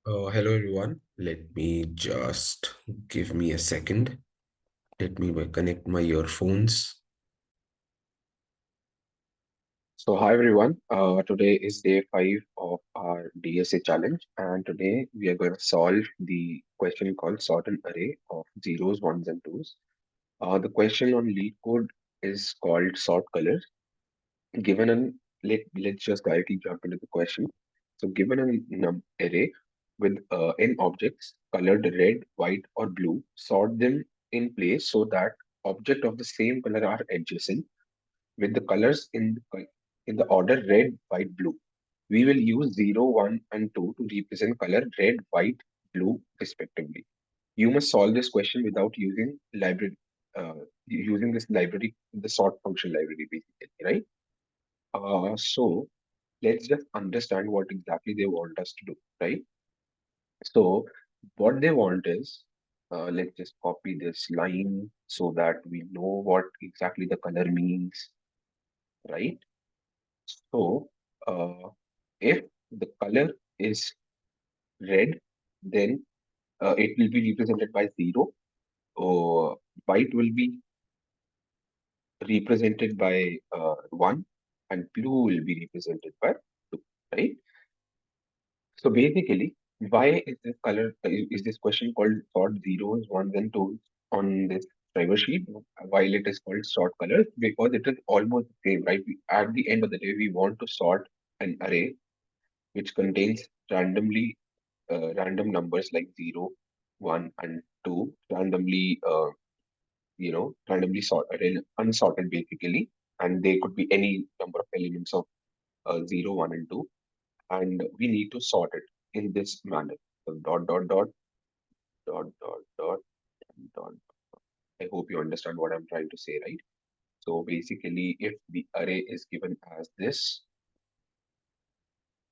Hello everyone. Let me just give me a second. Let me connect my earphones. So, hi everyone. Today is day 5 of our DSA challenge, and today we are going to solve the question called sort an array of zeros, ones, and twos. The question on Leetcode is called sort colors. Given an let's just directly jump into the question. So, given an array with n objects colored red, white, or blue, sort them in place so that objects of the same color are adjacent with the colors in the order red, white, blue. We will use 0, 1, and 2 to represent color red, white, blue, respectively. You must solve this question without using this library, the sort function library, basically, right? So let's just understand what exactly they want us to do, right? So what they want is, let's just copy this line so that we know what exactly the color means, right? So, if the color is red, then it will be represented by 0, or white will be represented by 1, and blue will be represented by 2, right? So basically, why is this is this question called sort zeros, ones, and twos on this driver sheet, while it is called sort colors? Because it is almost the same, right? At the end of the day, we want to sort an array which contains random numbers like 0, 1, and 2, randomly sorted and unsorted basically, and they could be any number of elements of 0, 1, and 2, and we need to sort it in this manner. So dot, and dot. I hope you understand what I'm trying to say, right? So basically, if the array is given as this,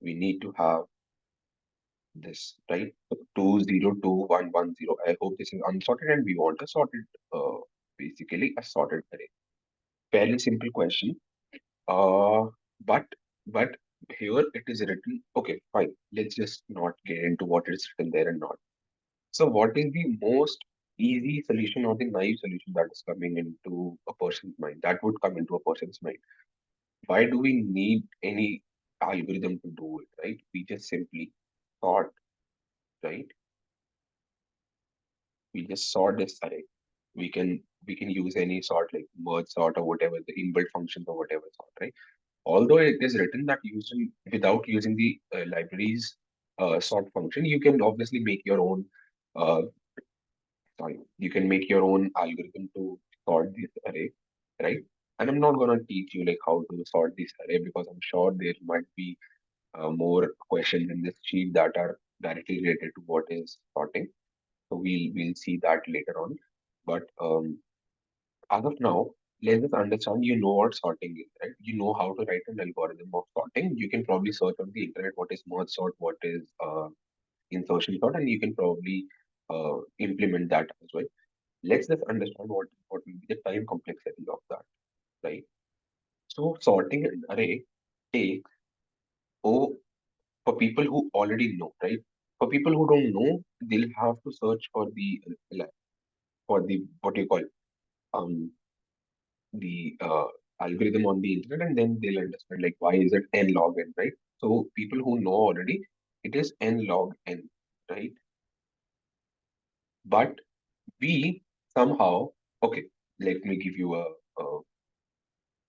we need to have this, right? So 2, 0, 2, 1, 1, 0. I hope this is unsorted and we want a sorted, basically a sorted array. Fairly simple question. Uh, but but here it is written. Okay, fine. Let's just not get into what is written there and not. So what is the most easy solution or the naive solution that is coming into a person's mind? That would come into a person's mind. Why do we need any algorithm to do it, right? We just simply sort, right? We just sort this array. We can use any sort like merge sort or whatever the inbuilt functions or whatever sort, right? Although it is written that using without using the libraries sort function, you can obviously make your own. Uh, you can make your own algorithm to sort this array, right? And I'm not gonna teach you like how to sort this array because I'm sure there might be more questions in this sheet that are directly related to what is sorting. So we'll see that later on. But as of now, let's just understand you know what sorting is, right? You know how to write an algorithm of sorting. You can probably search on the internet what is merge sort, what is insertion sort, and you can probably implement that as well. Let's just understand what will be the time complexity of that, right? So sorting an array takes oh for people who already know, right? For people who don't know, they'll have to search for the what you call um the algorithm on the internet, and then they'll understand like why is it n log n, right? So people who know already, it is n log n, right? But we somehow, okay, let me give you a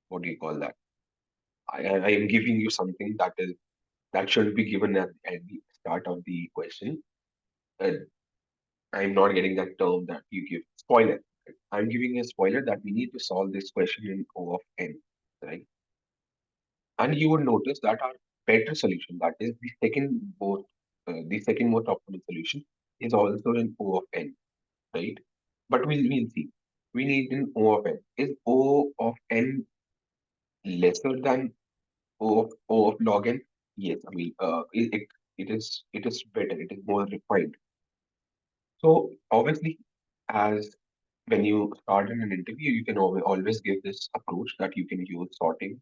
what do you call that? I am giving you something that should be given at the start of the question. Uh, I'm not getting that term that you give. Spoiler. I'm giving a spoiler that we need to solve this question in O of n, right? And you would notice that our better solution, that is the second most optimal solution, is also in O of n, right? But we'll see. We need an O of n. Is O of n lesser than O of log n? Yes, I mean it is better. It is more refined. So obviously, as when you start in an interview, you can always give this approach that you can use sorting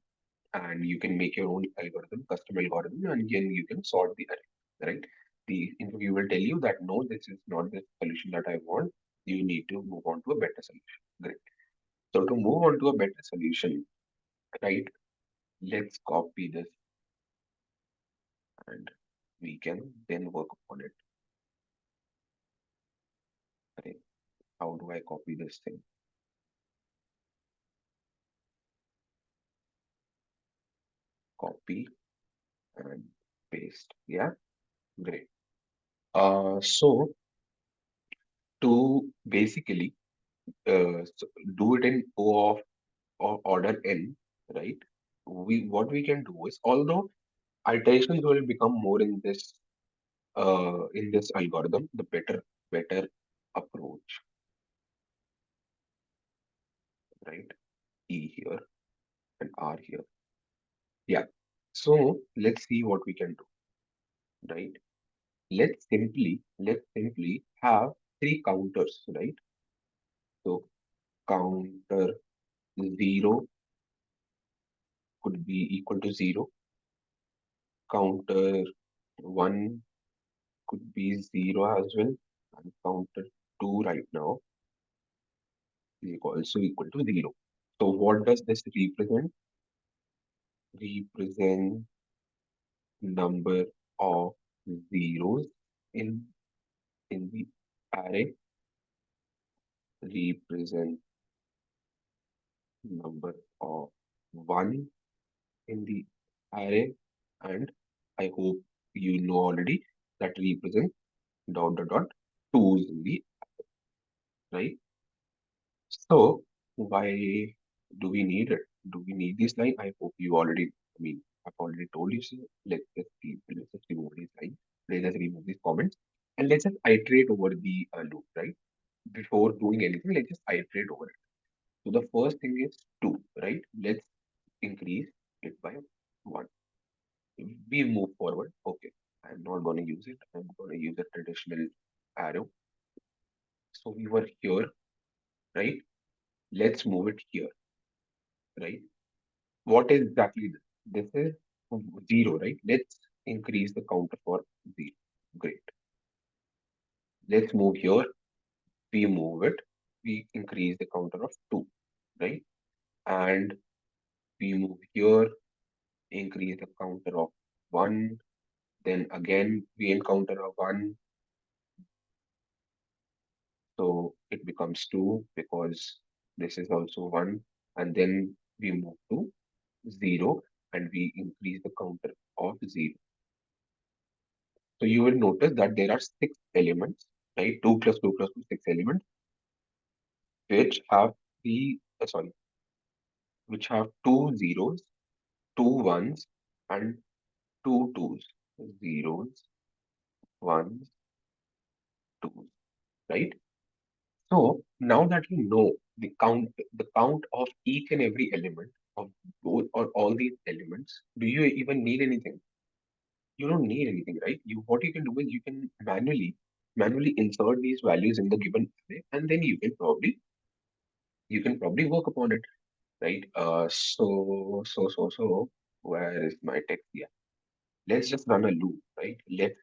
and you can make your own algorithm, custom algorithm, and then you can sort the array, right? the interview will tell you that no, this is not the solution that I want. You need to move on to a better solution. Great. So to move on to a better solution, right? Let's copy this and we can then work upon it. Right? How do I copy this thing? Copy and paste. Yeah, great. So to basically do it in O of or order n, right? We what we can do is, although iterations will become more in this algorithm, the better approach, right? E here and R here. Yeah. So let's see what we can do, right? Let's simply have three counters, right? So counter 0 could be equal to 0. Counter 1 could be 0 as well. And counter 2 right now is also equal to 0. So what does this represent? Represent number of zeros in in the array, represent number of one in the array, and I hope you know already that represent dot dot dot twos in the right. So why do we need it? Do we need this line? I hope you already. I mean, I've already told you. So let's just remove this line. Let's just remove these comments and let's just iterate over the loop, right? Before doing anything, let's just iterate over it. So the first thing is 2, right? Let's increase it by 1. We move forward. Okay, I'm not going to use it. I'm going to use a traditional arrow. So we were here, right? Let's move it here, right? What is exactly this? This is 0, right? Let's increase the counter for 0. Great. Let's move here. We move it. We increase the counter of 2, right? And we move here, increase the counter of 1. Then again, we encounter a 1. So it becomes 2 because this is also 1. And then we move to 0 and we increase the counter of 0. So you will notice that there are 6 elements, right? 2 plus 2 plus 2, 6 elements, which have sorry, which have two zeros, two ones, and two twos. Zeros, ones, twos, right? So now that you know the count of each and every element of both or all these elements, do you even need anything? You don't need anything, right? What you can do is you can manually insert these values in the given array, and then you can probably work upon it, right? So where is my text? Yeah, let's just run a loop, right? Let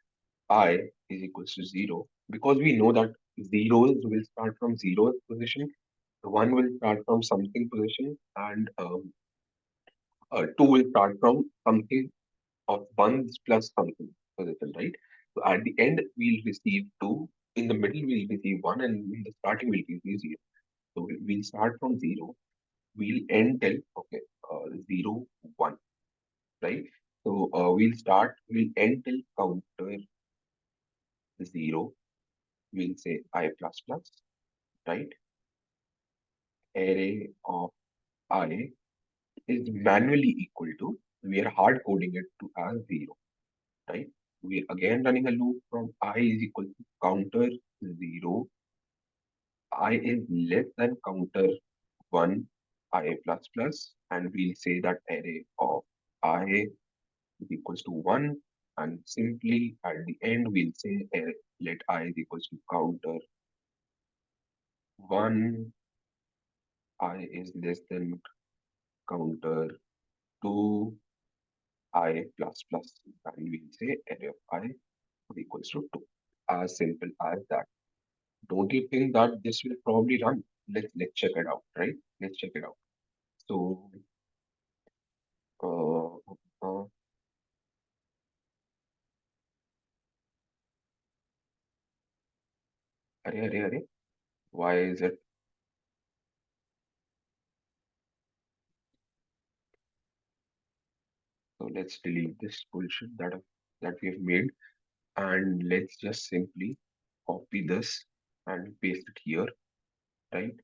I is equals to 0 because we know that zeros will start from zero position, one will start from something position, and 2 will start from something of ones plus something position, right? So at the end, we'll receive 2, in the middle, we'll receive 1, and in the starting, we'll receive 0. So we'll start from 0, we'll end till, okay, 0, 1, right? So we'll end till counter 0, we'll say I plus plus, right? Array of I is manually equal to, we are hard coding it to as 0, right? We're again running a loop from I is equal to counter 0, I is less than counter 1, I plus plus, and we'll say that array of I is equals to 1, and simply at the end we'll say let I is equals to counter 1, I is less than counter 2, I plus plus, and we'll say array of I equals to 2. As simple as that. Don't you think that this will probably run? Let's check it out, right? Let's check it out. So, uh, uh, array. Why is it? So let's delete this bullshit that we have made, and let's just simply copy this and paste it here, right?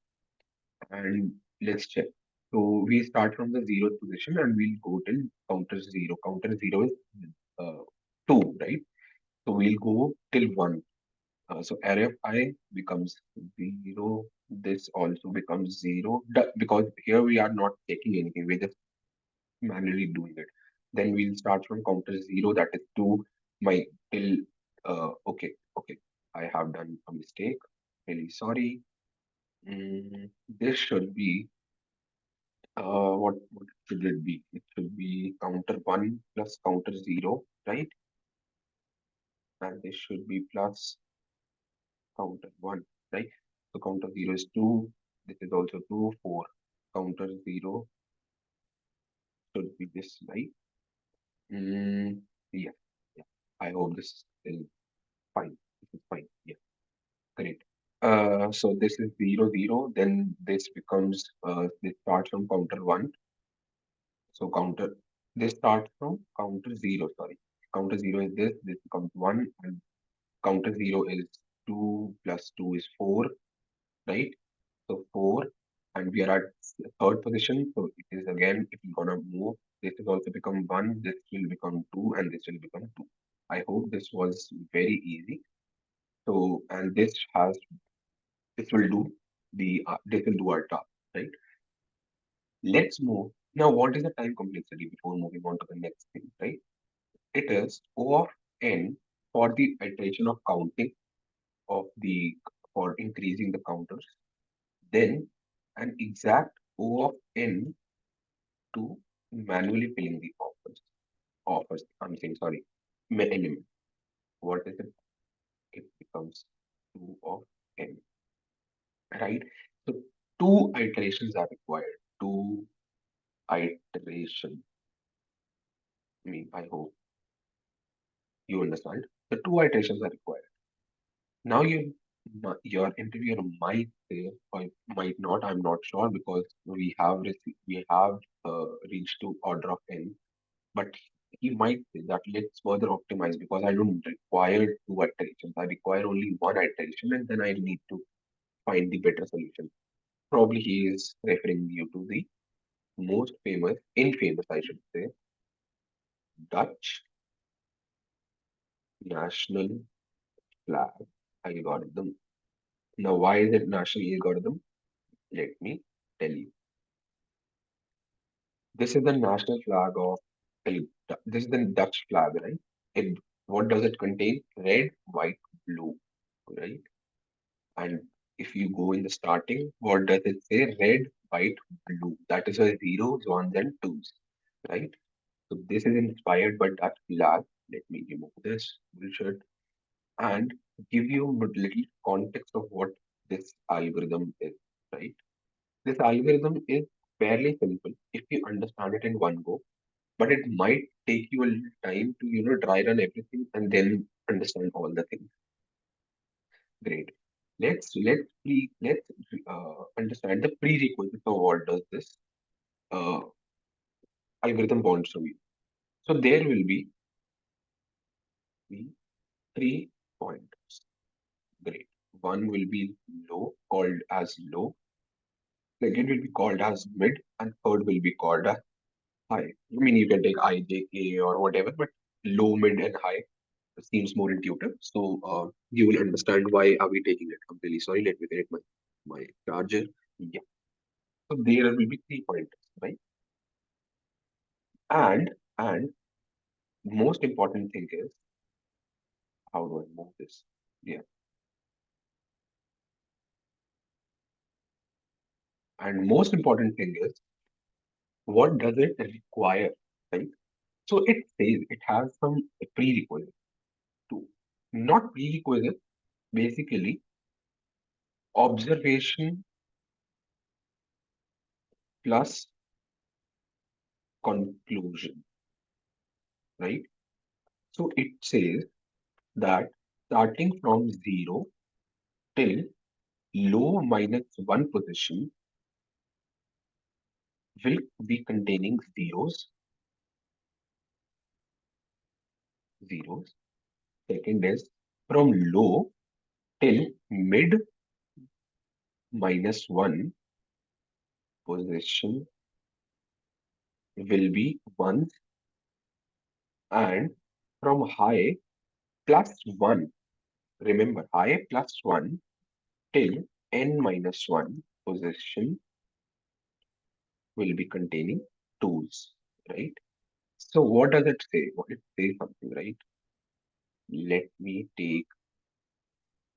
And let's check. So we start from the zeroth position and we'll go till counter zero. Counter zero is uh, 2, right? So we'll go till 1. So array of I becomes 0. This also becomes 0 because here we are not taking anything. We're just manually doing it. Then we'll start from counter 0, that is 2, my till, okay. I have done a mistake. Really sorry. This should be, what should it be? It should be counter 1 plus counter 0, right? And this should be plus counter 1, right? So counter 0 is 2. This is also 2, 4. Counter 0 should be this, right? Mm, yeah, yeah. I hope this is still fine. This is fine. Yeah, great. So this is 0, 0. Then this becomes, this starts from counter 1. So this starts from counter 0, sorry. Counter 0 is this becomes 1, and counter 0 is 2 plus 2 is 4, right? So 4, and we are at third position. So it is again, if you're gonna move, this will also become 1, this will become 2, and this will become 2. I hope this was very easy. So, and this will do our task, right? Let's move. Now, what is the time complexity before moving on to the next thing, right? It is O of n for the iteration of counting of for increasing the counters, then an exact O of n to manually filling the I'm saying, sorry, element. What is it? It becomes 2 of n, right? So two iterations are required. Two iteration. I mean, I hope you understand. The two iterations are required. Now your interviewer might say or might not. I'm not sure because we have reached to order of n, but he might say that let's further optimize because I don't require two iterations. I require only one iteration, and then I need to find the better solution. Probably he is referring you to the most infamous, I should say, Dutch national flag algorithm. Now, why is it national algorithm? Let me tell you. This is the national flag of this is the Dutch flag, right? It what does it contain? Red, white, blue, right? And if you go in the starting, what does it say? Red, white, blue. That is a zeros, ones, and twos, right? So this is inspired by Dutch flag. Let me remove this bullshit and give you a little context of what this algorithm is, right? This algorithm is fairly simple if you understand it in one go, but it might take you a little time to, dry run everything and then understand all the things. Great. Let's understand the prerequisites of what does this uh, algorithm wants from you. So there will be 3 pointers. Great. One will be low, called as low. Second will be called as mid, and third will be called as high. I mean, you can take I, J, K, or whatever, but low, mid, and high seems more intuitive. So you will understand why are we taking it. I'm really sorry. Let me connect my charger. Yeah. So there will be 3 pointers, right? And most important thing is how do I move this? Yeah. And most important thing is what does it require, right? So it says it has some prerequisites too. not prerequisite, basically observation plus conclusion, right? So it says that starting from 0 till low minus 1 position will be containing zeros. Second is from low till mid minus 1 position will be ones, and from high plus 1, remember high plus 1 till n minus 1 position will be containing twos, right? So what does it say? What it says something, right? Let me take,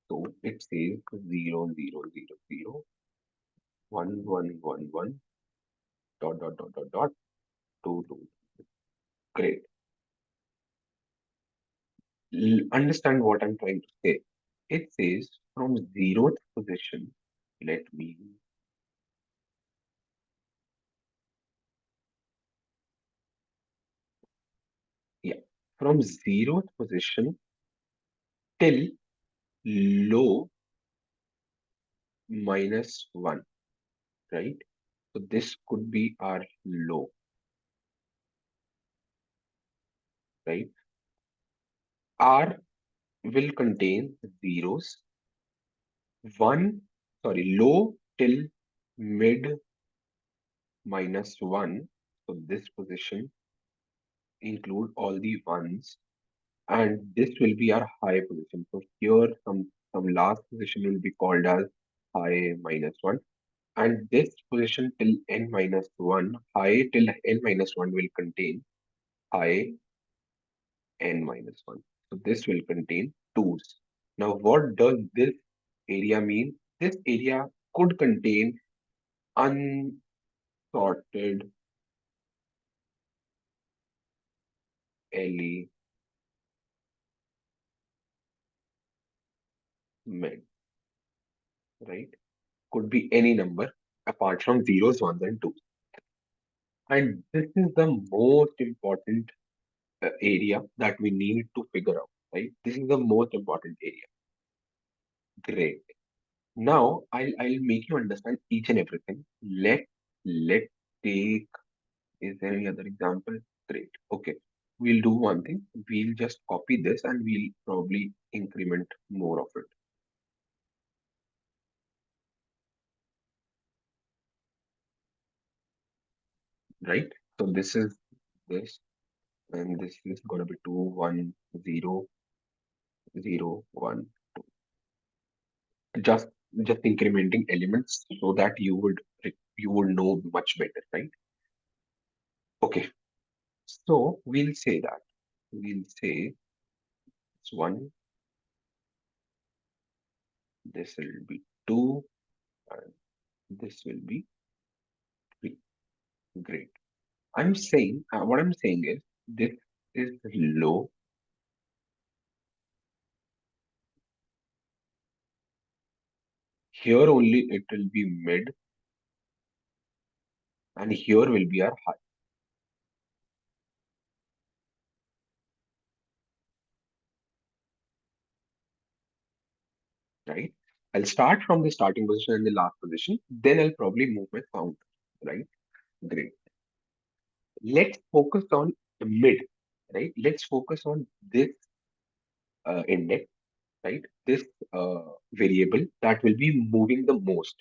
so it says 0, 0, 0, 0, 1, 1, 1, 1, dot, dot, dot, dot, dot, 2, 2. Great. Understand what I'm trying to say. It says from zeroth position, let me, yeah, from zeroth position till low minus 1, right? So this could be our low, right? R will contain zeros, 1, sorry, low till mid minus 1. So this position include all the ones, and this will be our high position. So here some last position will be called as high minus 1, and this position till n minus 1, high till n minus 1 will contain high n minus 1. So this will contain twos. Now what does this area mean? This area could contain unsorted element, right? Could be any number apart from zeros, ones, and twos. And this is the most important area that we need to figure out, right? This is the most important area. Great. Now I'll make you understand each and everything. Let take, is there any other example? Great. Okay. We'll do one thing. We'll just copy this and we'll probably increment more of it, right? So this is this, and this is gonna be 2, 1, 0, 0, 1. Just just incrementing elements so that you would know much better, right? Okay. So we'll say it's 1, this will be 2, and this will be 3. Great. What I'm saying is this is low, here only it will be mid, and here will be our high, right? I'll start from the starting position and the last position, then I'll probably move my counter, right? Great. Let's focus on the mid, right? Let's focus on this index, right? This variable that will be moving the most.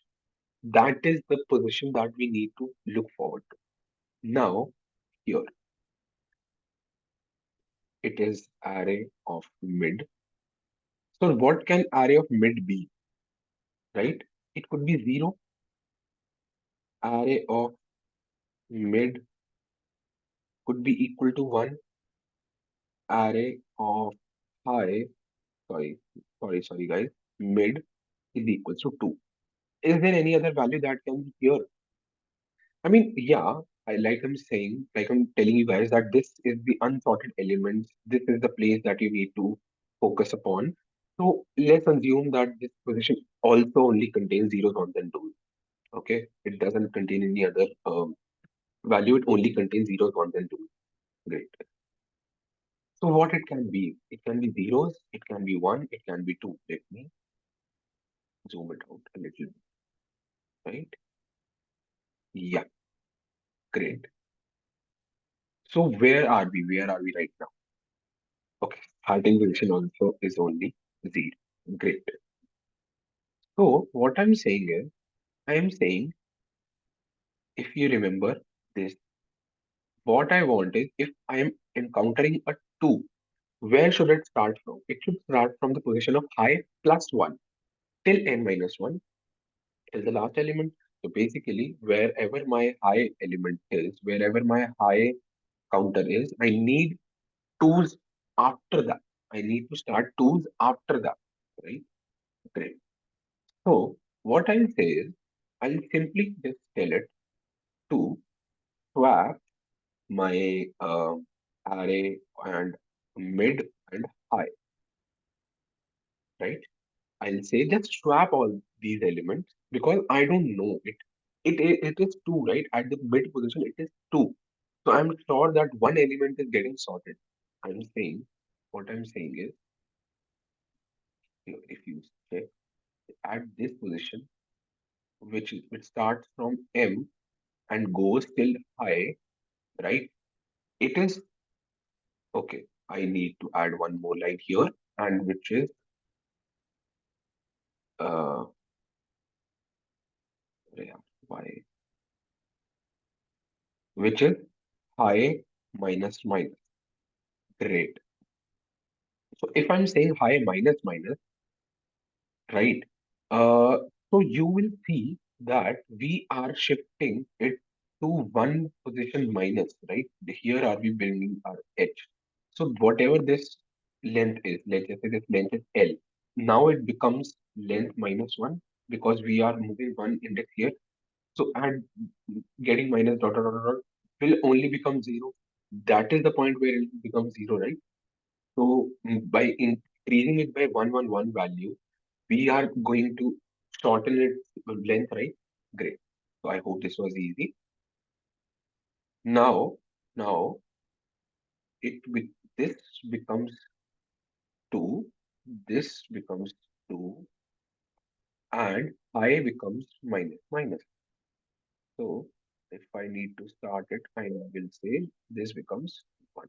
That is the position that we need to look forward to. Now, here it is array of mid. So what can array of mid be, right? It could be 0. Array of mid could be equal to 1. Array of high, sorry, sorry guys, mid is equal to 2. Is there any other value that can be here? I mean, yeah, like I'm telling you guys that this is the unsorted elements. This is the place that you need to. focus upon. So let's assume that this position also only contains zeros, ones, and twos. Okay, it doesn't contain any other value. It only contains zeros, ones, and twos. Great. So what it can be? It can be zeros. It can be one. It can be two. Let me zoom it out a little bit. Right? Yeah. Great. So where are we? Where are we right now? Okay. Starting position also is only zero. Great. So what I'm saying is, I am saying, if you remember this, what I want is, if I am encountering a 2, where should it start from? It should start from the position of high plus 1 till n minus 1 till the last element. So basically, wherever my high element is, wherever my high counter is, I need twos after that. I need to start twos after that. Right? Great. So what I'll say is, I'll simply just tell it to swap my array and mid and high, right? I'll say just swap all these elements because I don't know it. It is two, right? At the mid position, it is two. So I'm sure that one element is getting sorted. I'm saying what I'm saying is, if you check at this position, which starts from M and goes till high, right? It is okay. I need to add one more line here, and which is uh yeah, y, which is high minus minus. Great. So if I'm saying high minus minus, right? Uh, so you will see that we are shifting it to one position minus, right? Here are we bringing our edge. So whatever this length is, let's just say this length is L. Now it becomes length minus one because we are moving one index here. So add getting minus dot dot dot dot will only become zero. That is the point where it becomes zero, right? So by increasing it by 111 value, we are going to shorten its length, right? Great. So I hope this was easy. Now this becomes 2, this becomes 2, and I becomes minus minus. So if I need to start it, I will say this becomes 1.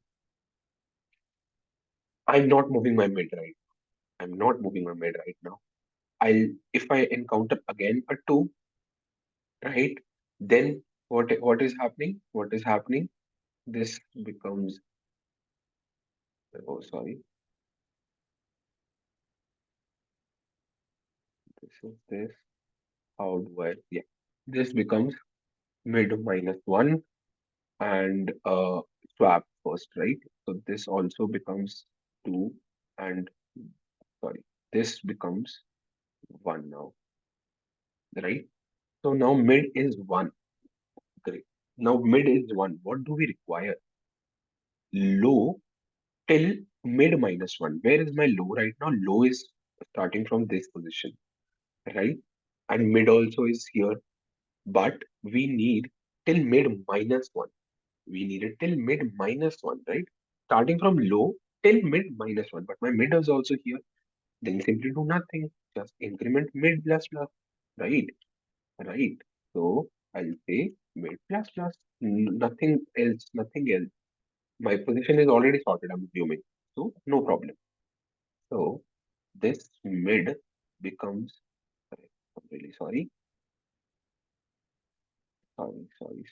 I'm not moving my mid right. I'm not moving my mid right now. I'll if I encounter again a 2, right? Then what is happening? What is happening? This becomes, oh sorry, this is this. How do I, yeah. This becomes mid minus 1 and swap first, right? So this also becomes 2 and sorry, this becomes 1 now, right? So now mid is 1. Great. Now mid is 1. What do we require? Low till mid minus 1. Where is my low right now? Low is starting from this position, right? And mid also is here, but we need till mid minus 1. We need it till mid minus 1, right? Starting from low till mid minus 1, but my mid is also here. Then simply do nothing, just increment mid plus plus, right? Right. So I'll say mid plus plus, nothing else, nothing else. My position is already sorted, I'm assuming. So no problem. So this mid becomes, sorry, I'm really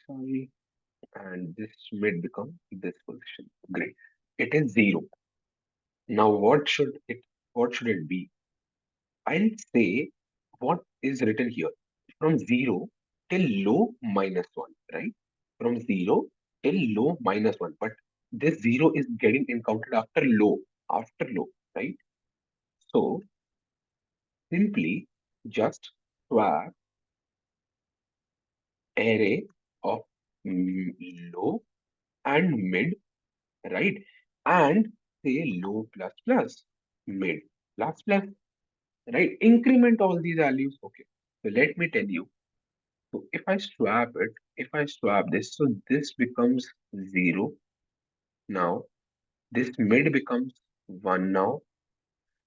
sorry. And this mid becomes this position. Great. It is 0. Now what should it be? I'll say what is written here. From 0 till low minus 1, right? From 0 till low minus 1. But this 0 is getting encountered after low, right? So simply just swap array of low and mid, right? And say low plus plus. mid plus plus, right? Increment all these values. Okay. So let me tell you. So if I swap it, if I swap this, so this becomes 0 now. This mid becomes 1 now,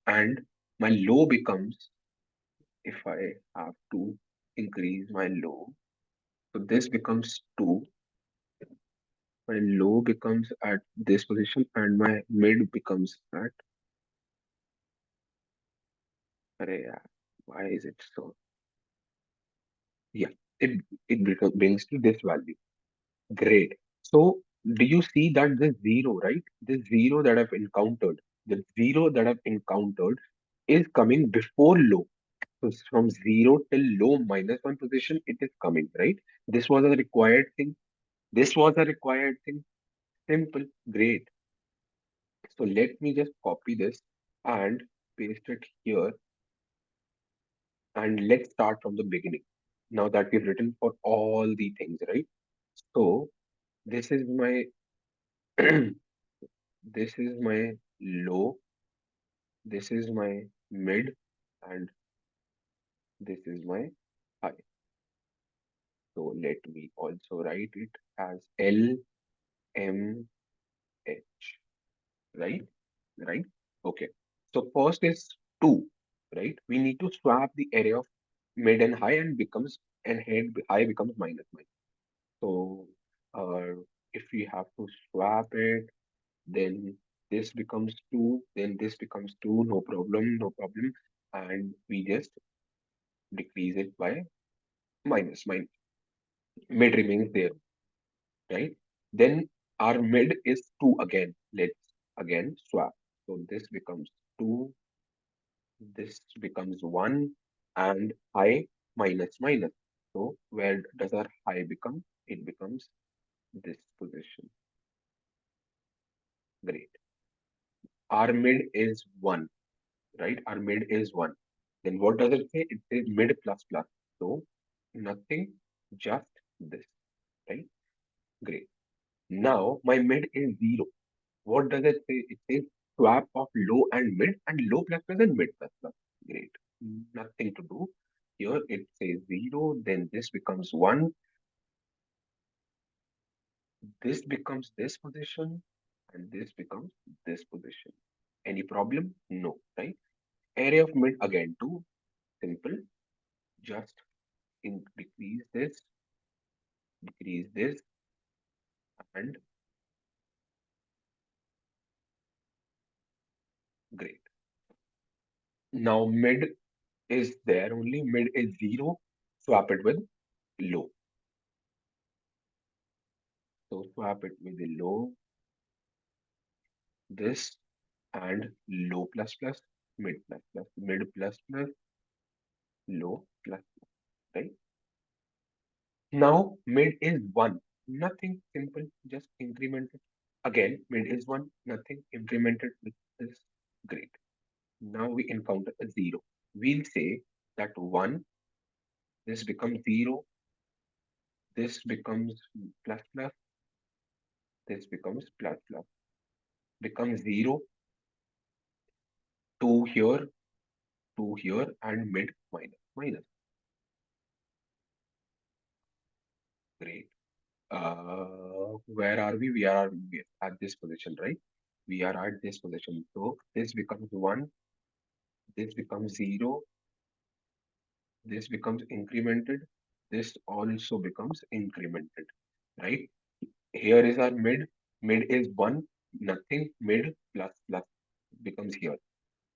and my low becomes, if I have to increase my low, so this becomes 2, my low becomes at this position, and my mid becomes at, arey yaar, why is it so? Yeah, it brings to this value. Great. So do you see that this zero, right? This zero that I've encountered, the zero that I've encountered is coming before low. So from zero till low minus one position, it is coming, right? This was a required thing. This was a required thing. Simple. Great. So let me just copy this and paste it here, and let's start from the beginning. Now that we've written for all the things, right? So this is my this is my low, this is my mid, and this is my high. So let me also write it as L M H, right? Right? Okay. So first is 2, right? We need to swap the area of mid and high, and high becomes minus minus. So if we have to swap it, then this becomes 2, then this becomes 2, no problem, no problem. And we just decrease it by minus minus. Mid remains there, right? Then our mid is 2 again. Let's again swap. So this becomes 2, this becomes 1, and high minus minus. So where does our high become? It becomes this position. Great. Our mid is 1, right? Our mid is 1. Then what does it say? It says mid plus plus. So nothing, just this, right? Great. Now my mid is 0. What does it say? It says swap of low and mid, and low plus plus and mid plus plus. Great. Nothing to do. Here it says 0, then this becomes 1, this becomes this position, and this becomes this position. Any problem? No, right? Area of mid again 2. Simple. Just decrease this, and great. Now mid is there only, mid is 0, swap it with low. So swap it with the low, this, and low plus plus, mid plus plus, mid plus plus, low plus plus, right? Now mid is 1, nothing, simple, just increment it. Again, mid is 1, nothing, implemented with this, great. Now we encounter a 0. We'll say that 1, this becomes 0, this becomes plus plus, this becomes plus plus, becomes 0, 2 here, 2 here, and mid minus minus. Great. Where are we? We are at this position, right? We are at this position. So this becomes 1, this becomes 0, this becomes incremented, this also becomes incremented, right? Here is our mid is 1, nothing, mid plus plus becomes here.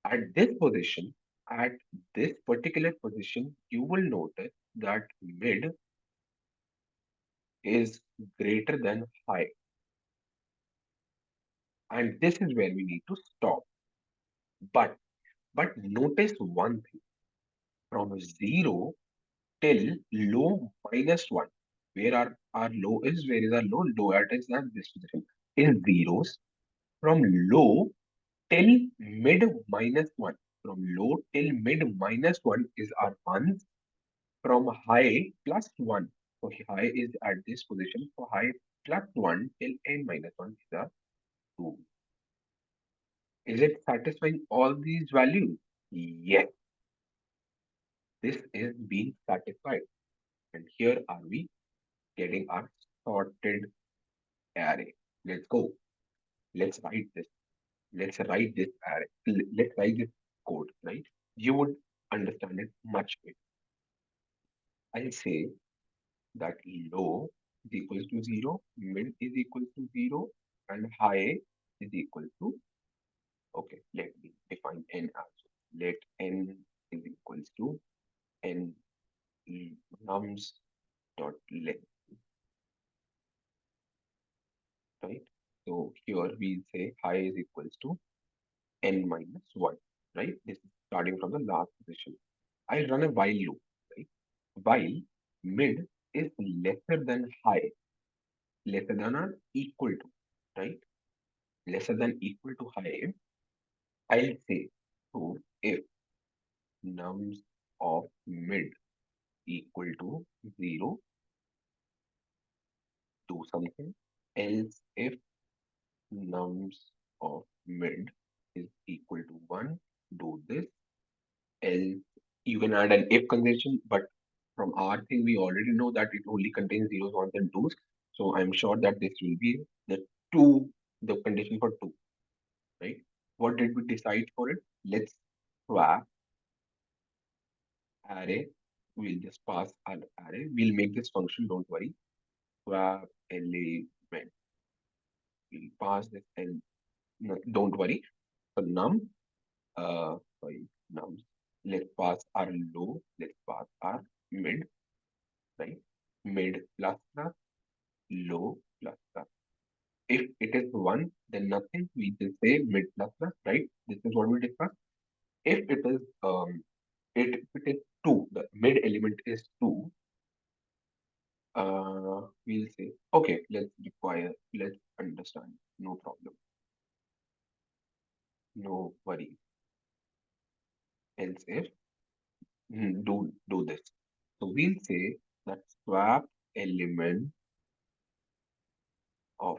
At this position, at this particular position, you will notice that mid is greater than high. And this is where we need to stop. But notice one thing, from 0 till low minus 1, where our low is, where is our low? Low at is at this position, is zeros. From low till mid minus 1. From low till mid minus 1 is our 1s. From high plus 1. So high is at this position. So high plus 1 till n minus 1 is our 2. Is it satisfying all these values? Yes, this is being satisfied. And here are we getting our sorted array. Let's go. Let's write this. Let's write this array. Let's write this code, right? You would understand it much better. I'll say that low is equal to 0, mid is equal to 0, and high is equal to, okay, let me define n also. Let n is equals to n nums dot length, right? So here we'll say high is equals to n minus 1, right? This is starting from the last position. I'll run a while loop, right? While mid is lesser than high, lesser than or equal to, right? Lesser than equal to high, I'll say, so if nums of mid equal to 0, do something. Else if nums of mid is equal to 1, do this. Else you can add an if condition, but from our thing we already know that it only contains zeros, ones, and twos. So I'm sure that this will be the two, the condition for two, right? What did we decide for it? Let's swap array. We'll just pass an array. We'll make this function, don't worry. Swap element. We'll pass this and no, don't worry. So sorry, nums. Let's pass our low. Let's pass our mid, right? Mid plus plus, low plus plus. If it is 1, then nothing. We just say mid plus plus, right? This is what we discussed. If it is if it is 2, the mid element is 2, we'll say, okay, let's understand. No problem. No worry. Else if do this. So we'll say that swap element of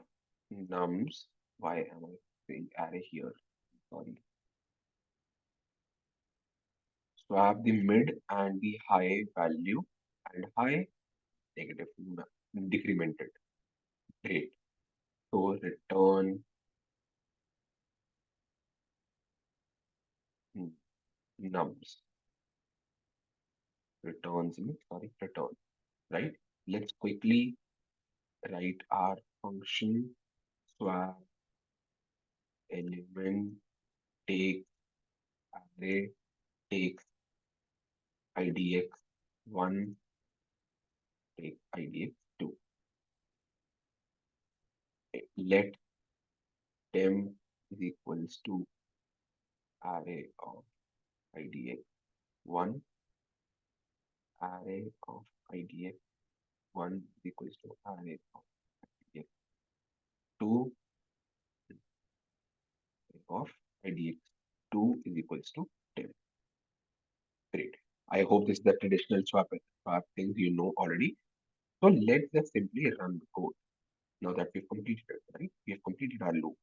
nums. Why am I saying array here? Sorry. Swap the mid and the high value and high negative decremented. Great. So return mm, nums. Return. Right? Let's quickly write our function swap element takes array takes idx 1 take idx 2. Let temp is equals to array of idx 1, array of idx 1 is equals to array of idx 2 of idx 2 is equals to temp. Great. I hope this is the traditional swap things you know already. So let's just simply run the code. Now that we've completed it, right? We have completed our loop.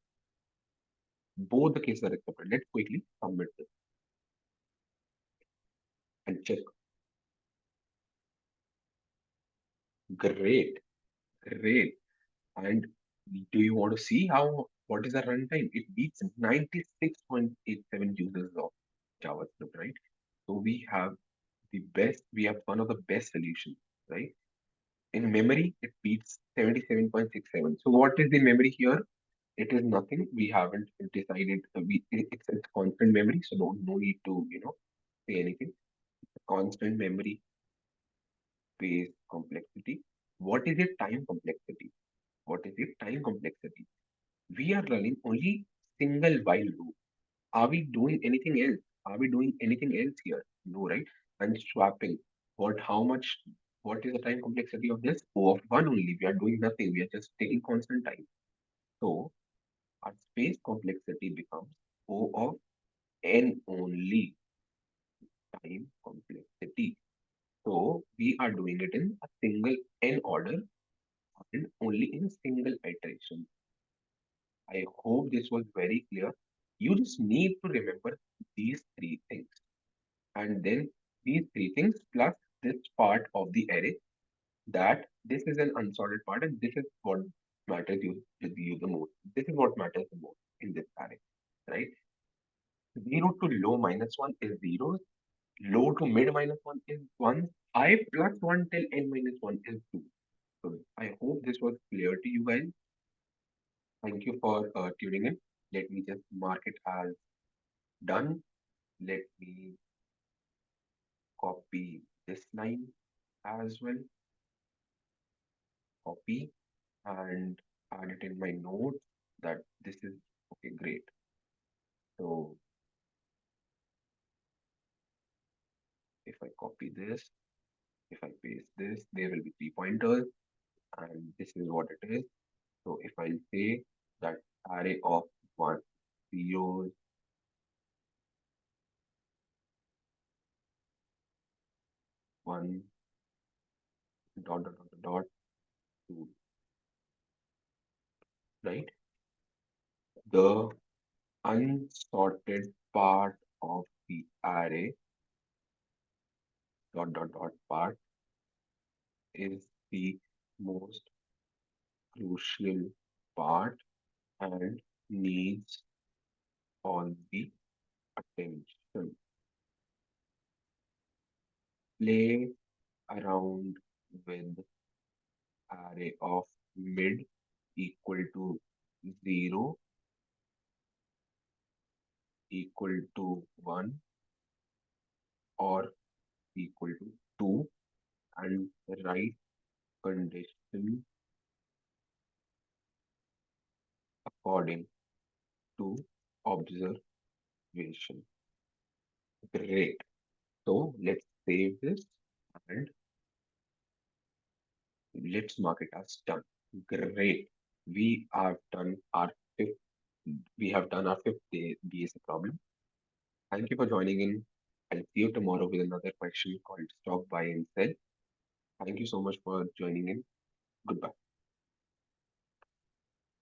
Both the cases are accepted. Let's quickly submit this and check. Great, great. And do you want to see what is the runtime? It beats 96.87 users of JavaScript, right? So we have one of the best solutions, right? In memory, it beats 77.67. So what is the memory here? It is nothing. We haven't decided. It's constant memory, so no need to say anything. Constant memory space complexity. What is it? Time complexity. What is it? Time complexity. We are running only single while loop. Are we doing anything else? Are we doing anything else here? No, right? And swapping. How much? What is the time complexity of this? O of 1 only. We are doing nothing. We are just taking constant time. So our space complexity becomes O of n only, time complexity. So we are doing it in a single n order and only in single iteration. I hope this was very clear. You just need to remember these three things. And then these three things plus this part of the array, that this is an unsorted part and this is what matters you the most. This is what matters the most in this array, right? 0 to low minus 1 is zeros, low to mid minus 1 is 1, high plus 1 till n minus 1 is 2. So I hope this was clear to you guys. Thank you for tuning in. Let me just mark it as done. Let me copy this line as well, copy and add it in my notes that this is okay, great. So if I copy this, if I paste this, there will be three pointers and this is what it is. So if I say that array of one zeros, one dot two, right? The unsorted part of the array part is the most crucial part and needs all the attention. Play around with array of mid equal to 0 equal to 1 or equal to 2 and write condition according to observation. Great. So let's save this and let's mark it as done. Great. We have done our fifth we have done our fifth day DSA problem. Thank you for joining in. I'll see you tomorrow with another question called stock buy and sell. Thank you so much for joining in. Goodbye.